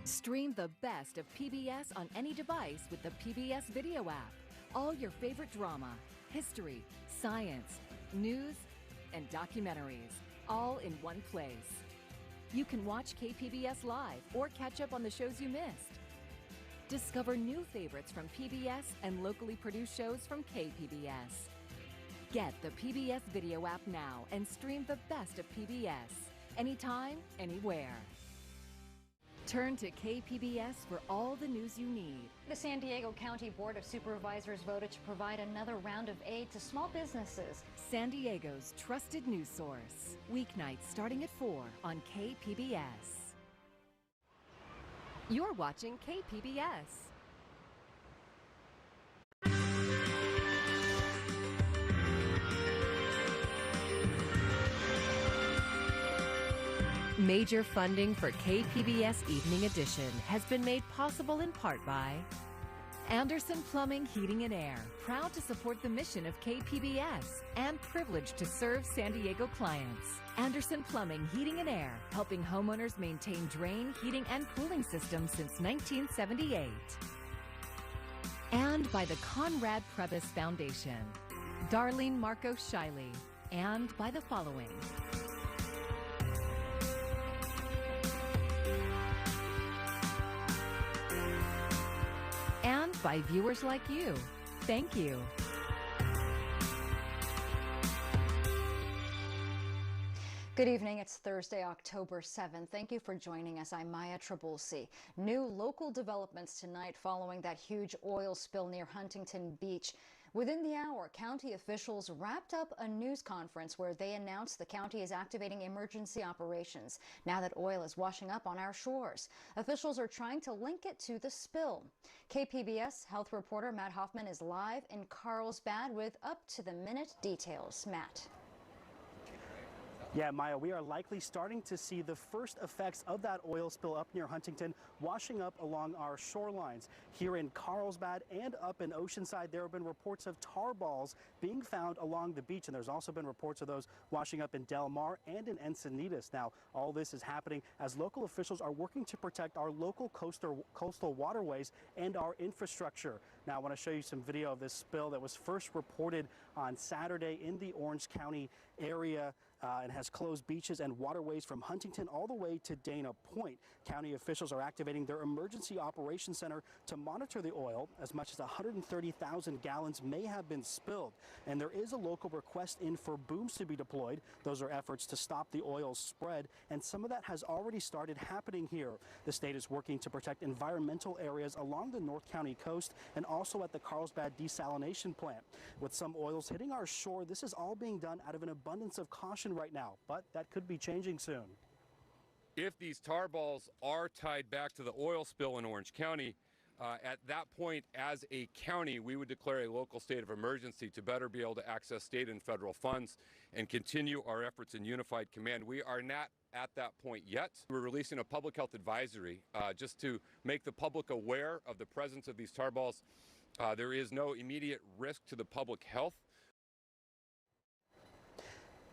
Stream the best of PBS on any device with the PBS Video app. All your favorite drama, history, science, news, and documentaries, all in one place. You can watch KPBS live or catch up on the shows you missed. Discover new favorites from PBS and locally produced shows from KPBS. Get the PBS Video app now and stream the best of PBS. Anytime, anywhere. Turn to KPBS for all the news you need. The San Diego County Board of Supervisors voted to provide another round of aid to small businesses. San Diego's trusted news source. Weeknights starting at 4 on KPBS. You're watching KPBS. Major funding for KPBS Evening Edition has been made possible in part by Anderson Plumbing, Heating and Air, proud to support the mission of KPBS and privileged to serve San Diego clients. Anderson Plumbing, Heating and Air, helping homeowners maintain drain, heating, and cooling systems since 1978. And by the Conrad Prebys Foundation, Darlene Marcos Shiley, and by the following. And by viewers like you. Thank you. Good evening. It's Thursday, October 7th. Thank you for joining us. I'm Maya Trabulsi. New local developments tonight following that huge oil spill near Huntington Beach. Within the hour, county officials wrapped up a news conference where they announced the county is activating emergency operations now that oil is washing up on our shores. Officials are trying to link it to the spill. KPBS health reporter Matt Hoffman is live in Carlsbad with up-to-the-minute details. Matt. Yeah, Maya, we are likely starting to see the first effects of that oil spill up near Huntington washing up along our shorelines. Here in Carlsbad and up in Oceanside, there have been reports of tar balls being found along the beach, and there's also been reports of those washing up in Del Mar and in Encinitas. Now, all this is happening as local officials are working to protect our local coastal waterways and our infrastructure. Now, I want to show you some video of this spill that was first reported on Saturday in the Orange County area. And has closed beaches and waterways from Huntington all the way to Dana Point. County officials are activating their emergency operations center to monitor the oil. As much as 130,000 gallons may have been spilled. And there is a local request in for booms to be deployed. Those are efforts to stop the oil's spread. And some of that has already started happening here. The state is working to protect environmental areas along the North County coast and also at the Carlsbad desalination plant. With some oils hitting our shore, this is all being done out of an abundance of caution right now, but that could be changing soon. If these tar balls are tied back to the oil spill in Orange County, at that point, as a county, we would declare a local state of emergency to better be able to access state and federal funds and continue our efforts in unified command. We are not at that point yet. We're releasing a public health advisory just to make the public aware of the presence of these tar balls. There is no immediate risk to the public health.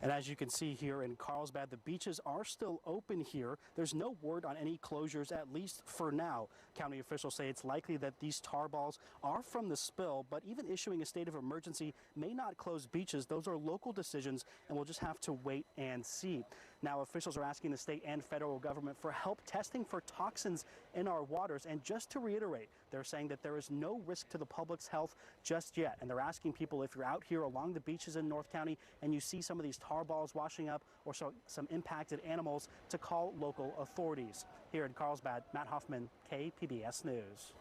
And as you can see here in Carlsbad, the beaches are still open here. There's no word on any closures, at least for now. County officials say it's likely that these tar balls are from the spill, but even issuing a state of emergency may not close beaches. Those are local decisions, and we'll just have to wait and see. Now, officials are asking the state and federal government for help testing for toxins in our waters. And just to reiterate, they're saying that there is no risk to the public's health just yet. And they're asking people, if you're out here along the beaches in North County and you see some of these tar balls washing up or some impacted animals, to call local authorities. Here in Carlsbad, Matt Hoffman, KPBS News.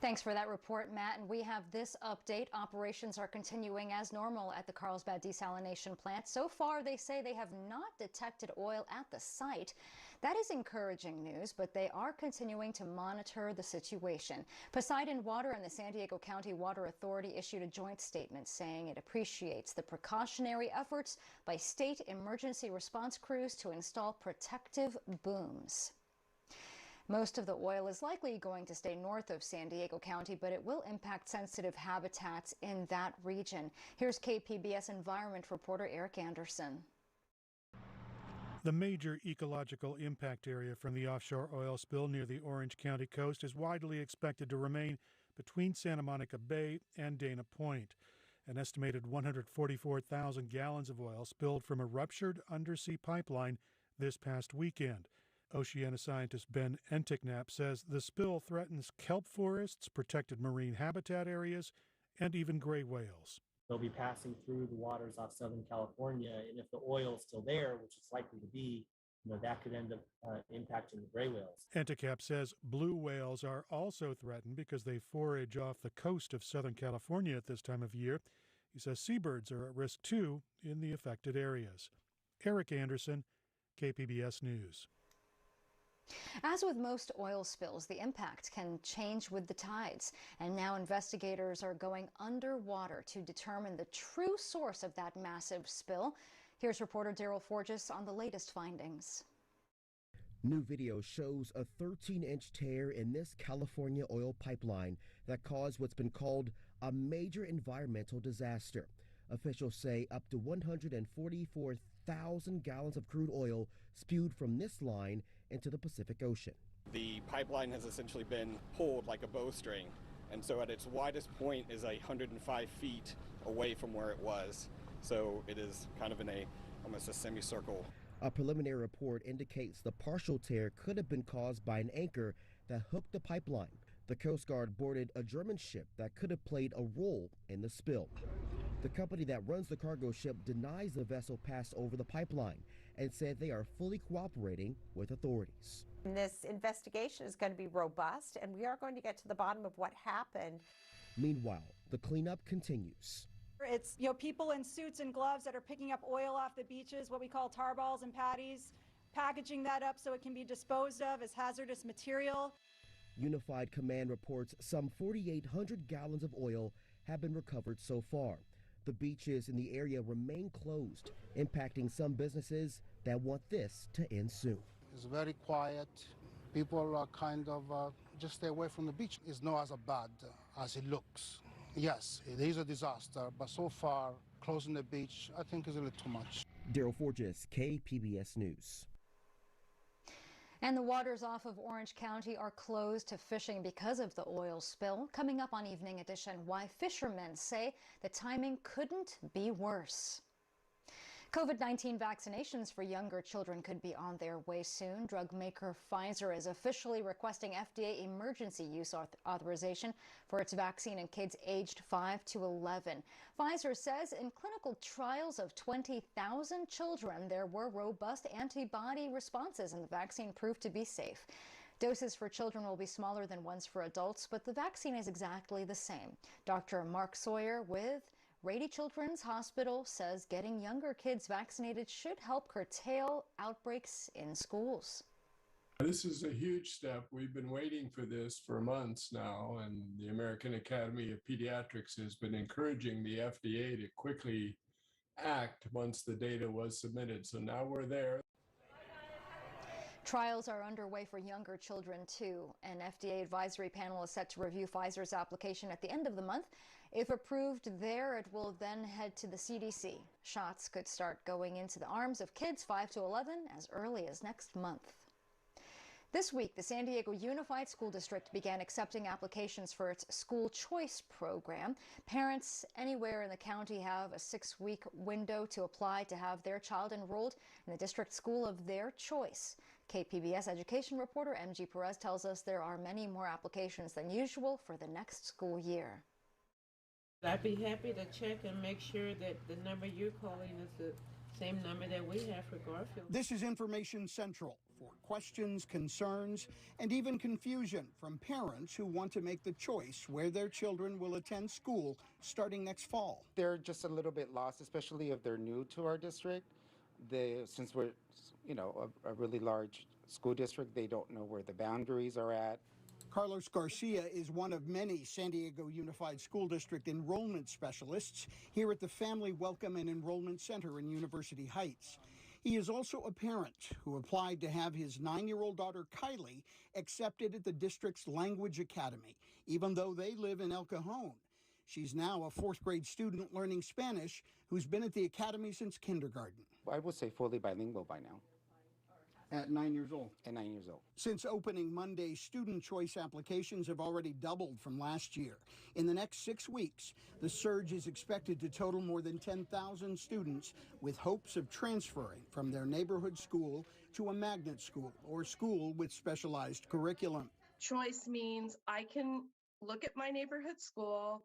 Thanks for that report, Matt. And we have this update. Operations are continuing as normal at the Carlsbad desalination plant. So far, they say they have not detected oil at the site. That is encouraging news, but they are continuing to monitor the situation. Poseidon Water and the San Diego County Water Authority issued a joint statement saying it appreciates the precautionary efforts by state emergency response crews to install protective booms. Most of the oil is likely going to stay north of San Diego County, but it will impact sensitive habitats in that region. Here's KPBS environment reporter Eric Anderson. The major ecological impact area from the offshore oil spill near the Orange County coast is widely expected to remain between Santa Monica Bay and Dana Point. An estimated 144,000 gallons of oil spilled from a ruptured undersea pipeline this past weekend. Oceana scientist Ben Enticknap says the spill threatens kelp forests, protected marine habitat areas, and even gray whales. They'll be passing through the waters off Southern California, and if the oil is still there, which it's likely to be, that could end up impacting the gray whales. Enticknap says blue whales are also threatened because they forage off the coast of Southern California at this time of year. He says seabirds are at risk too in the affected areas. Eric Anderson, KPBS News. As with most oil spills, the impact can change with the tides. And now investigators are going underwater to determine the true source of that massive spill. Here's reporter Daryl Forges on the latest findings. New video shows a 13-inch tear in this California oil pipeline that caused what's been called a major environmental disaster. Officials say up to 144,000 gallons of crude oil spewed from this line into the Pacific Ocean. The pipeline has essentially been pulled like a bowstring, and so at its widest point is 105 feet away from where it was. So it is kind of in almost a semicircle. A preliminary report indicates the partial tear could have been caused by an anchor that hooked the pipeline. The Coast Guard boarded a German ship that could have played a role in the spill. The company that runs the cargo ship denies the vessel passed over the pipeline and said they are fully cooperating with authorities. This investigation is going to be robust, and we are going to get to the bottom of what happened. Meanwhile, the cleanup continues. It's people in suits and gloves that are picking up oil off the beaches, what we call tar balls and patties, packaging that up so it can be disposed of as hazardous material. Unified Command reports some 4,800 gallons of oil have been recovered so far. The beaches in the area remain closed, impacting some businesses that want this to end soon. It's very quiet. People are kind of just stay away from the beach. It's not as bad as it looks. Yes, it is a disaster, but so far, closing the beach, I think is a little too much. Daryl Forges, KPBS News. And the waters off of Orange County are closed to fishing because of the oil spill. Coming up on Evening Edition, why fishermen say the timing couldn't be worse. COVID-19 vaccinations for younger children could be on their way soon. Drug maker Pfizer is officially requesting FDA emergency use authorization for its vaccine in kids aged 5 to 11. Pfizer says in clinical trials of 20,000 children, there were robust antibody responses and the vaccine proved to be safe. Doses for children will be smaller than ones for adults, but the vaccine is exactly the same. Dr. Mark Sawyer with Rady Children's Hospital says getting younger kids vaccinated should help curtail outbreaks in schools. This is a huge step. We've been waiting for this for months now, and the American Academy of Pediatrics has been encouraging the FDA to quickly act once the data was submitted. So now we're there. Trials are underway for younger children, too. An FDA advisory panel is set to review Pfizer's application at the end of the month. If approved there, it will then head to the CDC. Shots could start going into the arms of kids 5 to 11 as early as next month. This week, the San Diego Unified School District began accepting applications for its school choice program. Parents anywhere in the county have a 6-week window to apply to have their child enrolled in the district school of their choice. KPBS education reporter MG Perez tells us there are many more applications than usual for the next school year. I'd be happy to check and make sure that the number you're calling is the same number that we have for Garfield. This is Information Central for questions, concerns, and even confusion from parents who want to make the choice where their children will attend school starting next fall. They're just a little bit lost, especially if they're new to our district. Since we're, a really large school district, they don't know where the boundaries are at. Carlos Garcia is one of many San Diego Unified School District enrollment specialists here at the Family Welcome and Enrollment Center in University Heights. He is also a parent who applied to have his 9-year-old daughter Kylie accepted at the district's language academy, even though they live in El Cajon. She's now a 4th grade student learning Spanish who's been at the academy since kindergarten. I would say fully bilingual by now. At 9 years old? At 9 years old. Since opening Monday, student choice applications have already doubled from last year. In the next 6 weeks, the surge is expected to total more than 10,000 students with hopes of transferring from their neighborhood school to a magnet school or school with specialized curriculum. Choice means I can look at my neighborhood school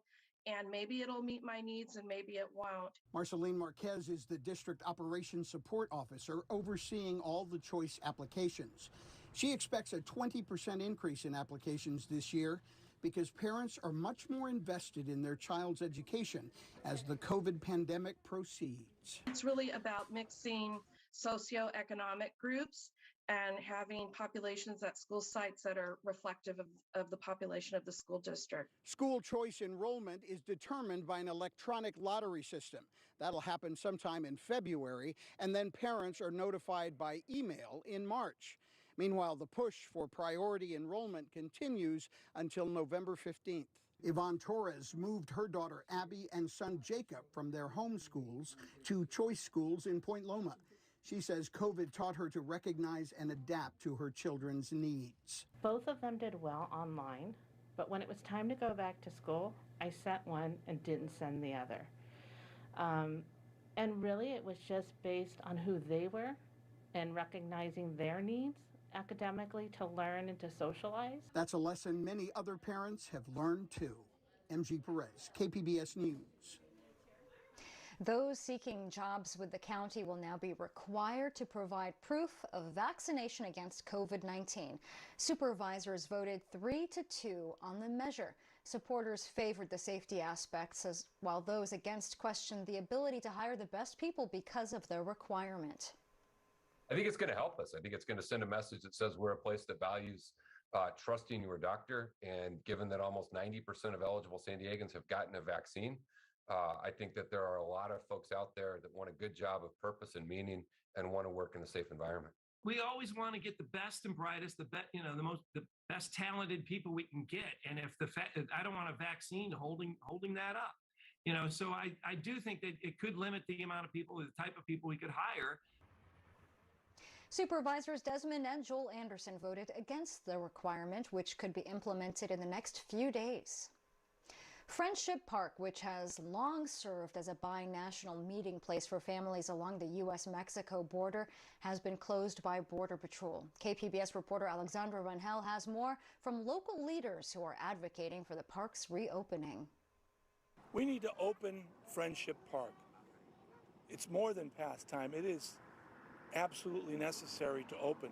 and maybe it'll meet my needs and maybe it won't. Marceline Marquez is the district operations support officer overseeing all the choice applications. She expects a 20% increase in applications this year because parents are much more invested in their child's education as the COVID pandemic proceeds. It's really about mixing socioeconomic groups and having populations at school sites that are reflective of the population of the school district. School choice enrollment is determined by an electronic lottery system. That'll happen sometime in February, and then parents are notified by email in March. Meanwhile, the push for priority enrollment continues until November 15th. Yvonne Torres moved her daughter Abby and son Jacob from their home schools to choice schools in Point Loma. She says COVID taught her to recognize and adapt to her children's needs. Both of them did well online, but when it was time to go back to school, I sent one and didn't send the other. And really it was just based on who they were and recognizing their needs academically to learn and to socialize. That's a lesson many other parents have learned too. MG Perez, KPBS News. Those seeking jobs with the county will now be required to provide proof of vaccination against COVID-19. Supervisors voted 3-2 on the measure. Supporters favored the safety aspects, while those against questioned the ability to hire the best people because of the requirement. I think it's going to help us. I think it's going to send a message that says we're a place that values trusting your doctor. And given that almost 90% of eligible San Diegans have gotten a vaccine, I think that there are a lot of folks out there that want a good job of purpose and meaning and want to work in a safe environment. We always want to get the best and brightest, the best talented people we can get. And if I don't want a vaccine holding that up, so I do think that it could limit the amount of people, the type of people we could hire. Supervisors Desmond and Joel Anderson voted against the requirement, which could be implemented in the next few days. Friendship Park, which has long served as a bi-national meeting place for families along the U.S.-Mexico border, has been closed by Border Patrol. KPBS reporter Alexandra Rangel has more from local leaders who are advocating for the park's reopening. We need to open Friendship Park. It's more than past time. It is absolutely necessary to open.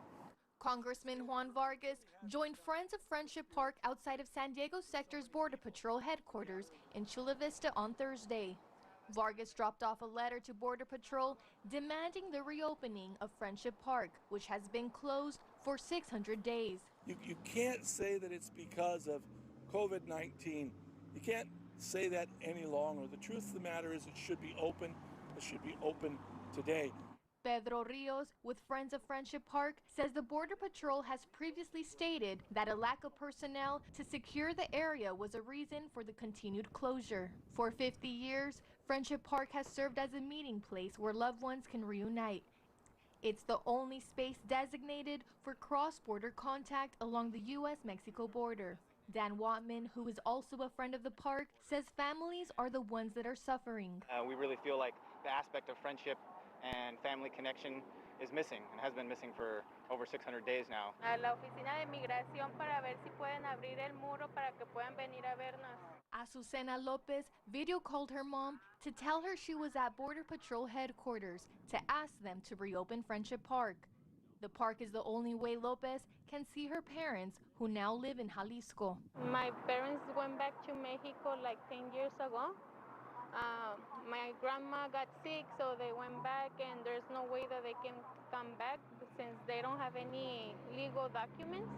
Congressman Juan Vargas joined Friends of Friendship Park outside of San Diego Sector's Border Patrol headquarters in Chula Vista on Thursday. Vargas dropped off a letter to Border Patrol demanding the reopening of Friendship Park, which has been closed for 600 days. You can't say that it's because of COVID-19. You can't say that any longer. The truth of the matter is it should be open. It should be open today. Pedro Rios with Friends of Friendship Park says the Border Patrol has previously stated that a lack of personnel to secure the area was a reason for the continued closure. For 50 years, Friendship Park has served as a meeting place where loved ones can reunite. It's the only space designated for cross-border contact along the U.S.-Mexico border. Dan Watman, who is also a friend of the park, says families are the ones that are suffering. We really feel like the aspect of friendship and family connection is missing and has been missing for over 600 days now. A la oficina de migración para ver si pueden abrir el muro para que puedan venir a vernos. Azucena Lopez video called her mom to tell her she was at Border Patrol headquarters to ask them to reopen Friendship Park. The park is the only way Lopez can see her parents, who now live in Jalisco. My parents went back to Mexico like 10 years ago. My grandma got sick, so they went back, and there's no way that they can come back since they don't have any legal documents.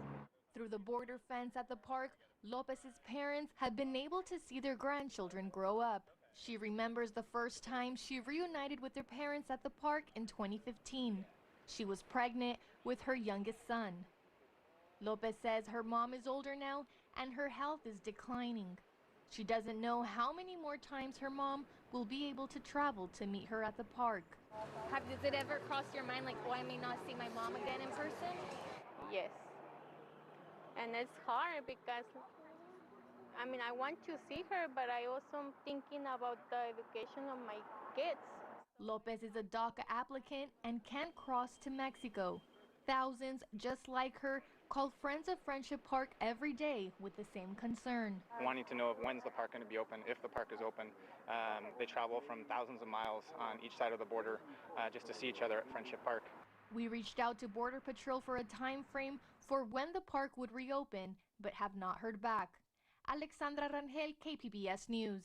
Through the border fence at the park, Lopez's parents have been able to see their grandchildren grow up. She remembers the first time she reunited with their parents at the park in 2015. She was pregnant with her youngest son. Lopez says her mom is older now and her health is declining. She doesn't know how many more times her mom will be able to travel to meet her at the park. Does it ever cross your mind, like, oh, I may not see my mom again in person? Yes. And it's hard because, I mean, I want to see her, but I also am thinking about the education of my kids. Lopez is a DACA applicant and can't cross to Mexico. Thousands just like her call Friends of Friendship Park every day with the same concern. Wanting to know when's the park going to be open, if the park is open. They travel from thousands of miles on each side of the border just to see each other at Friendship Park. We reached out to Border Patrol for a time frame for when the park would reopen, but have not heard back. Alexandra Rangel, KPBS News.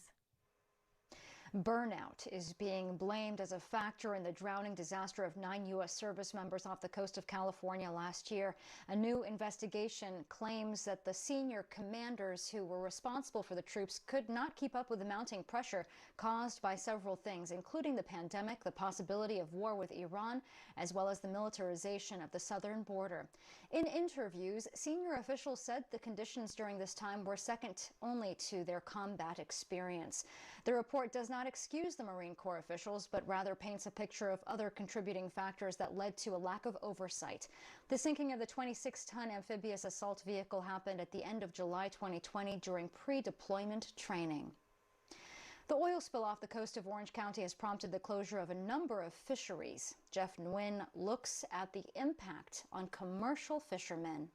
Burnout is being blamed as a factor in the drowning disaster of 9 U.S. service members off the coast of California last year. A new investigation claims that the senior commanders who were responsible for the troops could not keep up with the mounting pressure caused by several things, including the pandemic, the possibility of war with Iran, as well as the militarization of the southern border. In interviews, senior officials said the conditions during this time were second only to their combat experience. The report does not excuse the Marine Corps officials, but rather paints a picture of other contributing factors that led to a lack of oversight. The sinking of the 26-ton amphibious assault vehicle happened at the end of July 2020 during pre-deployment training. The oil spill off the coast of Orange County has prompted the closure of a number of fisheries. Jeff Nguyen looks at the impact on commercial fishermen.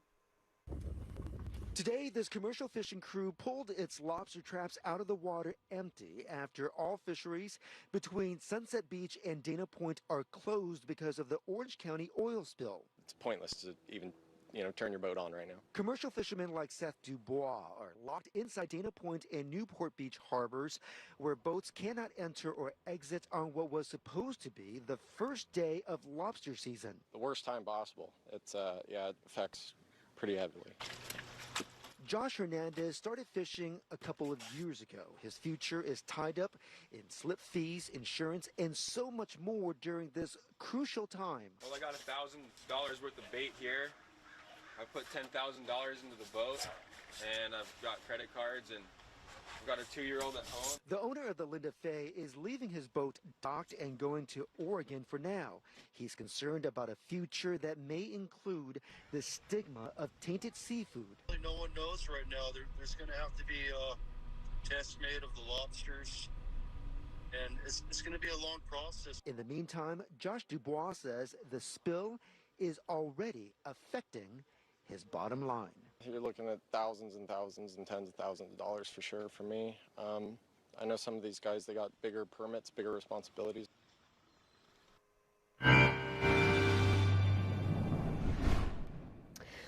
Today, this commercial fishing crew pulled its lobster traps out of the water empty after all fisheries between Sunset Beach and Dana Point are closed because of the Orange County oil spill. It's pointless to even, turn your boat on right now. Commercial fishermen like Seth Dubois are locked inside Dana Point and Newport Beach harbors, where boats cannot enter or exit on what was supposed to be the first day of lobster season. The worst time possible. It affects pretty heavily. Josh Hernandez started fishing a couple of years ago. His future is tied up in slip fees, insurance, and so much more during this crucial time. Well, I got $1,000 worth of bait here. I put $10,000 into the boat, and I've got credit cards, and I've got a 2-year-old at home. The owner of the Linda Faye is leaving his boat docked and going to Oregon for now. He's concerned about a future that may include the stigma of tainted seafood. No one knows right now. There's going to have to be tests made of the lobsters, and it's going to be a long process. In the meantime, Josh Dubois says the spill is already affecting his bottom line. You're looking at thousands and thousands and tens of thousands of dollars for sure for me. I know some of these guys, they got bigger permits, bigger responsibilities.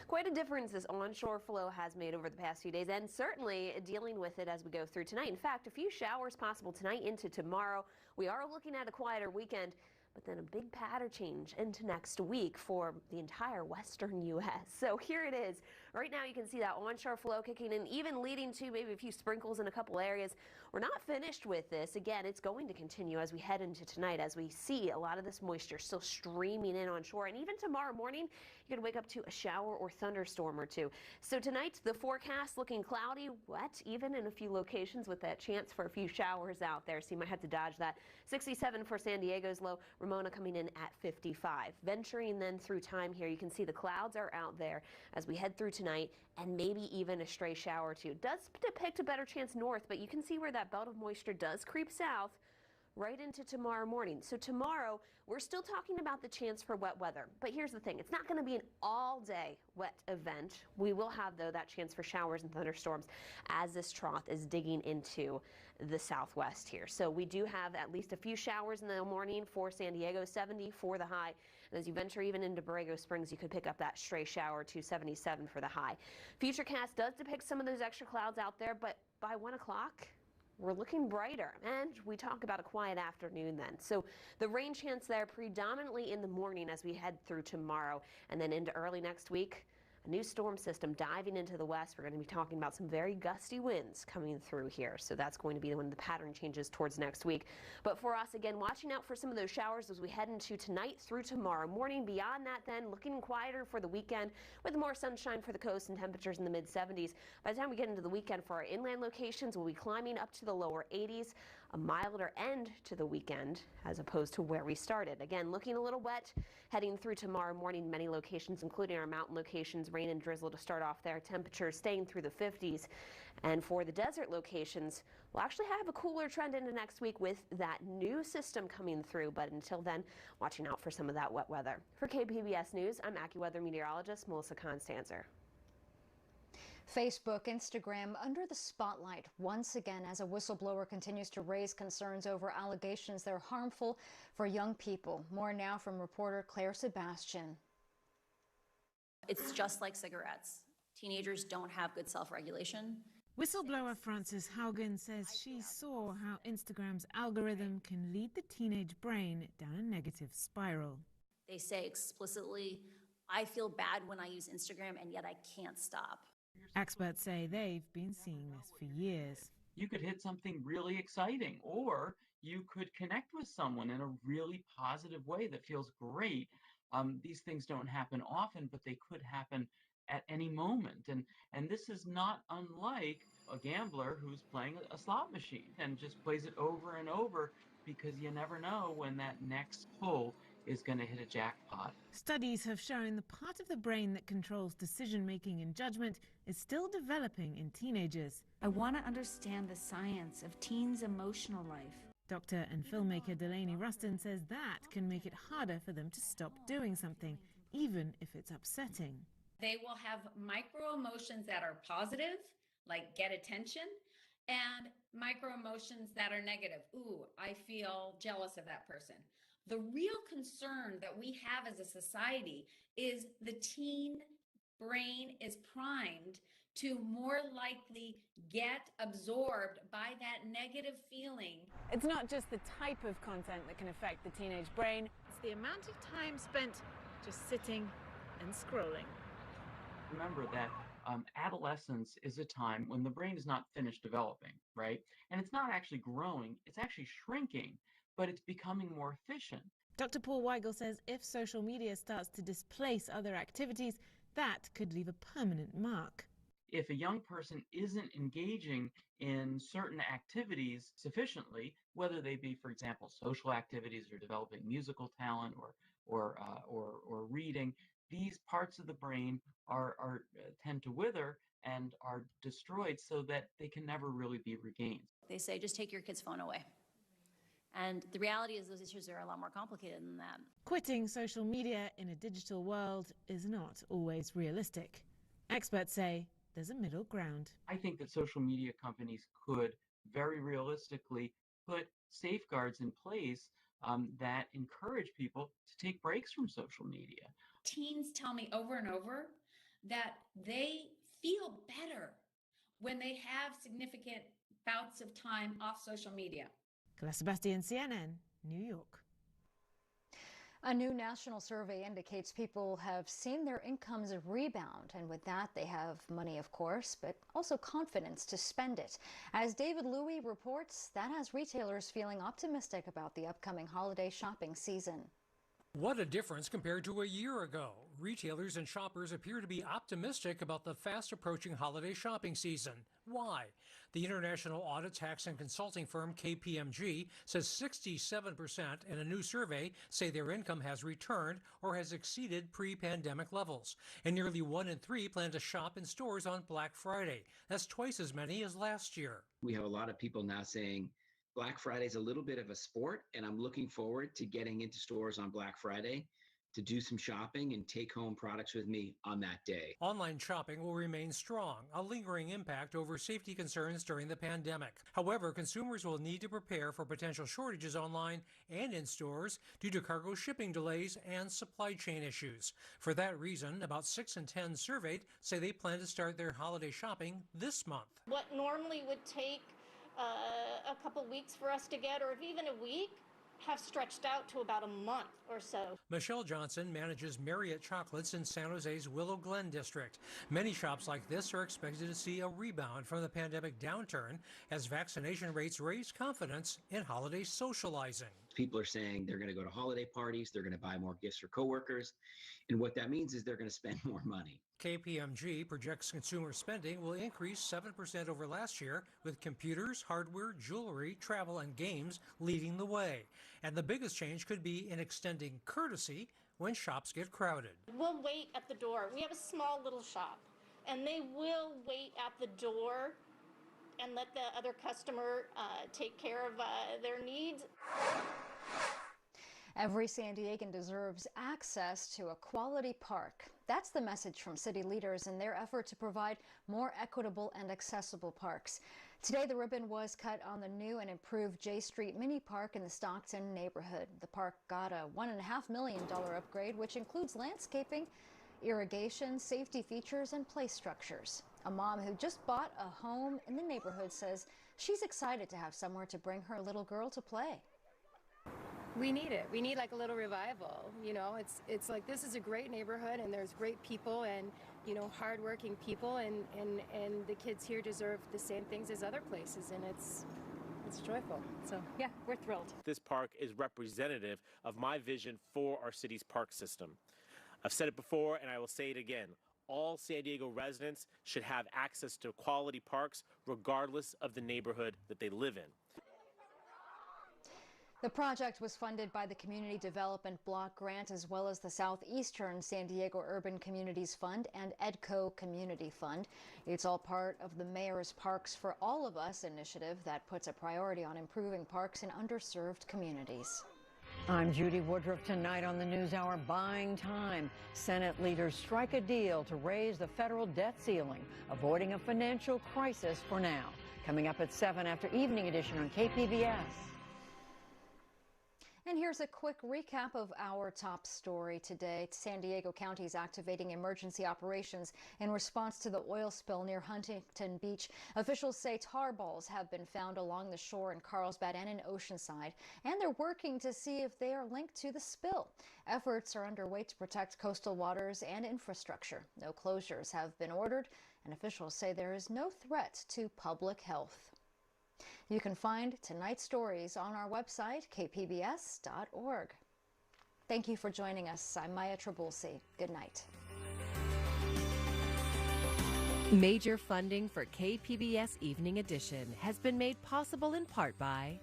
Quite a difference this onshore flow has made over the past few days, and certainly dealing with it as we go through tonight. In fact, a few showers possible tonight into tomorrow. We are looking at a quieter weekend, but then a big pattern change into next week for the entire western U.S. So here it is. Right now you can see that onshore flow kicking in, even leading to maybe a few sprinkles in a couple areas. We're not finished with this. Again, it's going to continue as we head into tonight, as we see a lot of this moisture still streaming in onshore. And even tomorrow morning, you're going to wake up to a shower or thunderstorm or two. So tonight, the forecast looking cloudy, wet, even in a few locations with that chance for a few showers out there. So you might have to dodge that. 67 for San Diego's low. Ramona coming in at 55. Venturing then through time here, you can see the clouds are out there as we head through tonight, and maybe even a stray shower or two. Does depict a better chance north, but you can see where that belt of moisture does creep south right into tomorrow morning. So tomorrow, we're still talking about the chance for wet weather. But here's the thing, it's not going to be an all-day wet event. We will have, though, that chance for showers and thunderstorms as this trough is digging into the southwest here. So we do have at least a few showers in the morning for San Diego, 70 for the high. And as you venture even into Borrego Springs, you could pick up that stray shower to 77 for the high. Futurecast does depict some of those extra clouds out there, but by 1 o'clock, we're looking brighter, and we talk about a quiet afternoon then. So the rain chance there predominantly in the morning as we head through tomorrow, and then into early next week. A new storm system diving into the west. We're going to be talking about some very gusty winds coming through here. So that's going to be when the pattern changes towards next week. But for us, again, watching out for some of those showers as we head into tonight through tomorrow morning. Beyond that, then, looking quieter for the weekend with more sunshine for the coast and temperatures in the mid-70s. By the time we get into the weekend for our inland locations, we'll be climbing up to the lower 80s. a milder end to the weekend as opposed to where we started. Again, looking a little wet heading through tomorrow morning. Many locations, including our mountain locations, rain and drizzle to start off there. Temperatures staying through the 50s. And for the desert locations, we'll actually have a cooler trend into next week with that new system coming through. But until then, watching out for some of that wet weather. For KPBS News, I'm AccuWeather meteorologist Melissa Constanzer. Facebook, Instagram under the spotlight once again as a whistleblower continues to raise concerns over allegations that are harmful for young people. More now from reporter Claire Sebastian. It's just like cigarettes. Teenagers don't have good self-regulation. Whistleblower Frances Haugen says she saw how Instagram's algorithm can lead the teenage brain down a negative spiral. They say explicitly, I feel bad when I use Instagram and yet I can't stop. Experts say they've been seeing this for years. You could hit something really exciting, or you could connect with someone in a really positive way that feels great. These things don't happen often, but they could happen at any moment. And this is not unlike a gambler who's playing a slot machine and just plays it over and over because you never know when that next pull is going to hit a jackpot. Studies have shown the part of the brain that controls decision-making and judgment is still developing in teenagers. I want to understand the science of teens' emotional life. Doctor and filmmaker Delaney Rustin says that can make it harder for them to stop doing something, even if it's upsetting. They will have micro emotions that are positive, like get attention, and micro emotions that are negative. Ooh, I feel jealous of that person. The real concern that we have as a society is the teen brain is primed to more likely get absorbed by that negative feeling. It's not just the type of content that can affect the teenage brain, it's the amount of time spent just sitting and scrolling. Remember that adolescence is a time when the brain is not finished developing, right? And it's not actually growing, it's actually shrinking, but it's becoming more efficient. Dr. Paul Weigel says if social media starts to displace other activities, that could leave a permanent mark. If a young person isn't engaging in certain activities sufficiently, whether they be, for example, social activities or developing musical talent or reading, these parts of the brain tend to wither and are destroyed so that they can never really be regained. They say just take your kid's phone away. And the reality is those issues are a lot more complicated than that. Quitting social media in a digital world is not always realistic. Experts say there's a middle ground. I think that social media companies could very realistically put safeguards in place that encourage people to take breaks from social media. Teens tell me over and over that they feel better when they have significant bouts of time off social media. Claire Sebastian, CNN, New York. A new national survey indicates people have seen their incomes rebound, and with that they have money, of course, but also confidence to spend it. As David Louie reports, that has retailers feeling optimistic about the upcoming holiday shopping season. What a difference compared to a year ago. Retailers and shoppers appear to be optimistic about the fast approaching holiday shopping season. Why? The international audit, tax, and consulting firm KPMG says 67% in a new survey say their income has returned or has exceeded pre-pandemic levels. And nearly 1 in 3 plan to shop in stores on Black Friday. That's twice as many as last year. We have a lot of people now saying Black Friday is a little bit of a sport, and I'm looking forward to getting into stores on Black Friday to do some shopping and take home products with me on that day. Online shopping will remain strong, a lingering impact over safety concerns during the pandemic. However, consumers will need to prepare for potential shortages online and in stores due to cargo shipping delays and supply chain issues. For that reason, about 6 in 10 surveyed say they plan to start their holiday shopping this month. What normally would take a couple weeks for us to get, or even a week, have stretched out to about a month or so. Michelle Johnson manages Marriott Chocolates in San Jose's Willow Glen district. Many shops like this are expected to see a rebound from the pandemic downturn as vaccination rates raise confidence in holiday socializing. people are saying they're going to go to holiday parties, they're going to buy more gifts for coworkers. And what that means is they're going to spend more money. KPMG projects consumer spending will increase 7% over last year, with computers, hardware, jewelry, travel, and games leading the way. And the biggest change could be in extending courtesy when shops get crowded. We'll wait at the door. We have a small little shop, and they will wait at the door and let the other customer take care of their needs. Every San Diegan deserves access to a quality park. That's the message from city leaders in their effort to provide more equitable and accessible parks. Today, the ribbon was cut on the new and improved J Street Mini Park in the Stockton neighborhood. The park got a $1.5 million upgrade, which includes landscaping, irrigation, safety features, and play structures. A mom who just bought a home in the neighborhood says she's excited to have somewhere to bring her little girl to play. We need it. We need like a little revival. You know, it's like this is a great neighborhood and there's great people and, you know, hardworking people and the kids here deserve the same things as other places, and it's joyful. So yeah, we're thrilled. This park is representative of my vision for our city's park system. I've said it before and I will say it again. All San Diego residents should have access to quality parks regardless of the neighborhood that they live in. The project was funded by the Community Development Block Grant as well as the Southeastern San Diego Urban Communities Fund and EDCO Community Fund. It's all part of the Mayor's Parks for All of Us initiative that puts a priority on improving parks in underserved communities. I'm Judy Woodruff. Tonight on the NewsHour, buying time. Senate leaders strike a deal to raise the federal debt ceiling, avoiding a financial crisis for now. Coming up at 7 after Evening Edition on KPBS. And here's a quick recap of our top story today. San Diego County is activating emergency operations in response to the oil spill near Huntington Beach. Officials say tar balls have been found along the shore in Carlsbad and in Oceanside, and they're working to see if they are linked to the spill. Efforts are underway to protect coastal waters and infrastructure. No closures have been ordered, and officials say there is no threat to public health. You can find tonight's stories on our website, kpbs.org. Thank you for joining us. I'm Maya Trabulsi. Good night. Major funding for KPBS Evening Edition has been made possible in part by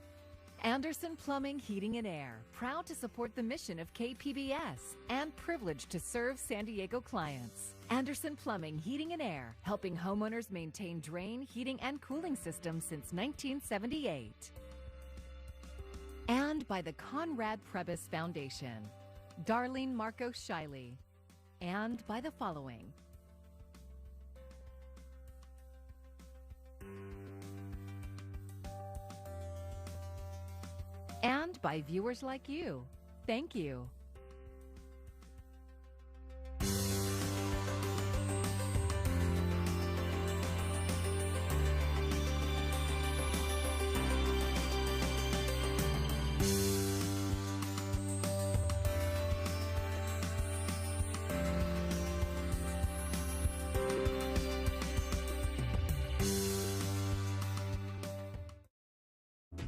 Anderson Plumbing, Heating and Air, proud to support the mission of KPBS and privileged to serve San Diego clients. Anderson Plumbing, Heating and Air, helping homeowners maintain drain, heating, and cooling systems since 1978. And by the Conrad Prebys Foundation, Darlene Marcos Shiley. And by the following. And by viewers like you. Thank you.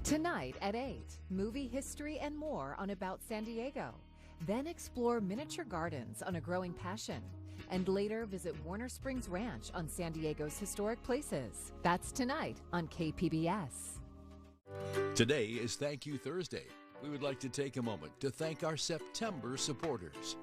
Tonight at 8, movie history and more on About San Diego. Then explore miniature gardens on a growing passion. And later visit Warner Springs Ranch on San Diego's historic places. That's tonight on KPBS. Today is Thank You Thursday. We would like to take a moment to thank our September supporters.